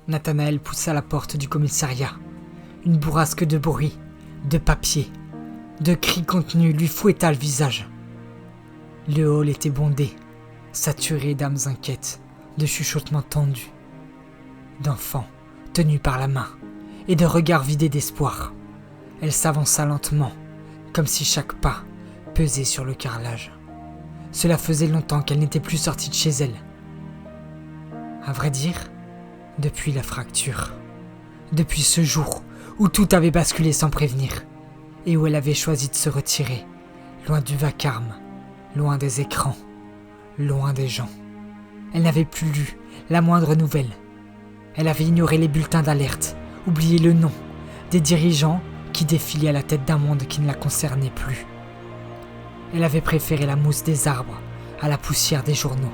Nathanaël poussa la porte du commissariat. Une bourrasque de bruit, de papier, de cris contenus lui fouetta le visage. Le hall était bondé, saturé d'âmes inquiètes, de chuchotements tendus, d'enfants tenus par la main et de regards vidés d'espoir. Elle s'avança lentement, comme si chaque pas pesait sur le carrelage. Cela faisait longtemps qu'elle n'était plus sortie de chez elle. À vrai dire, depuis la fracture, depuis ce jour où tout avait basculé sans prévenir, et où elle avait choisi de se retirer, loin du vacarme, loin des écrans, loin des gens. Elle n'avait plus lu la moindre nouvelle. Elle avait ignoré les bulletins d'alerte, oublié le nom des dirigeants qui défilaient à la tête d'un monde qui ne la concernait plus. Elle avait préféré la mousse des arbres à la poussière des journaux.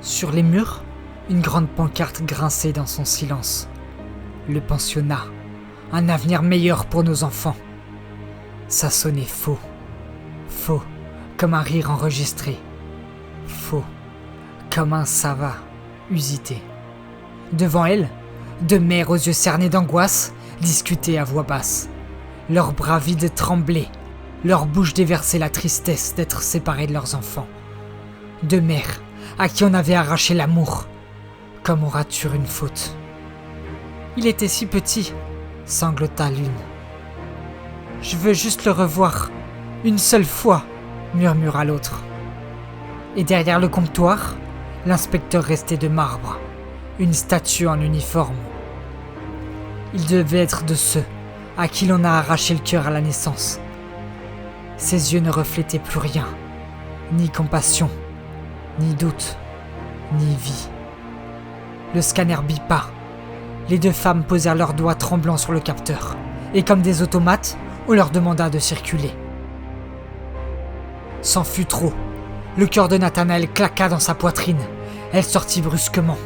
Sur les murs, une grande pancarte grinçait dans son silence. Le pensionnat, un avenir meilleur pour nos enfants. Ça sonnait faux. Faux, comme un rire enregistré. Faux, comme un ça va, usité. Devant elle, deux mères aux yeux cernés d'angoisse discutaient à voix basse. Leurs bras vides tremblaient, leur bouche déversait la tristesse d'être séparées de leurs enfants. Deux mères à qui on avait arraché l'amour, comme on rature une faute. Il était si petit, sanglota l'une. Je veux juste le revoir, une seule fois, murmura l'autre. Et derrière le comptoir, l'inspecteur restait de marbre, une statue en uniforme. Il devait être de ceux à qui l'on a arraché le cœur à la naissance. Ses yeux ne reflétaient plus rien, ni compassion, ni doute, ni vie. Le scanner bipa. Les deux femmes posèrent leurs doigts tremblants sur le capteur, et comme des automates, on leur demanda de circuler. C'en fut trop. Le cœur de Nathanaël claqua dans sa poitrine. Elle sortit brusquement.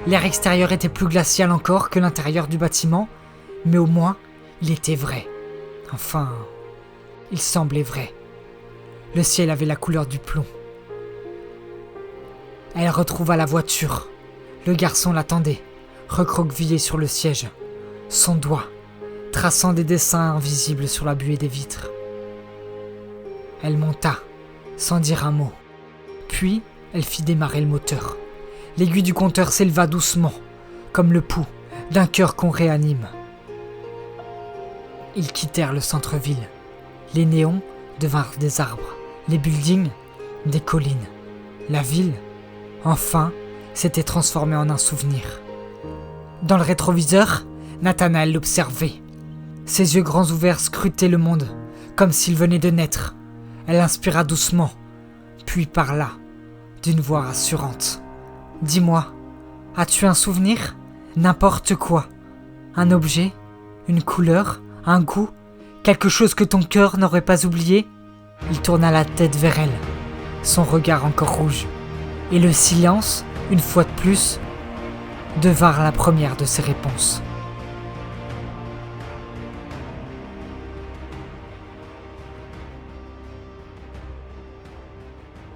L'air extérieur était plus glacial encore que l'intérieur du bâtiment, mais au moins, il était vrai. Enfin, il semblait vrai. Le ciel avait la couleur du plomb. Elle retrouva la voiture. Le garçon l'attendait, recroquevillé sur le siège, son doigt traçant des dessins invisibles sur la buée des vitres. Elle monta, sans dire un mot. Puis, elle fit démarrer le moteur. L'aiguille du compteur s'éleva doucement, comme le pouls d'un cœur qu'on réanime. Ils quittèrent le centre-ville. Les néons devinrent des arbres, les buildings, des collines. La ville, enfin, s'était transformée en un souvenir. Dans le rétroviseur, Nathanaël l'observait. Ses yeux grands ouverts scrutaient le monde, comme s'il venait de naître. Elle inspira doucement, puis parla, d'une voix rassurante. « Dis-moi, as-tu un souvenir ? N'importe quoi. Un objet, une couleur, un goût, quelque chose que ton cœur n'aurait pas oublié ?» Il tourna la tête vers elle, son regard encore rouge. Et le silence, une fois de plus, devint la première de ses réponses.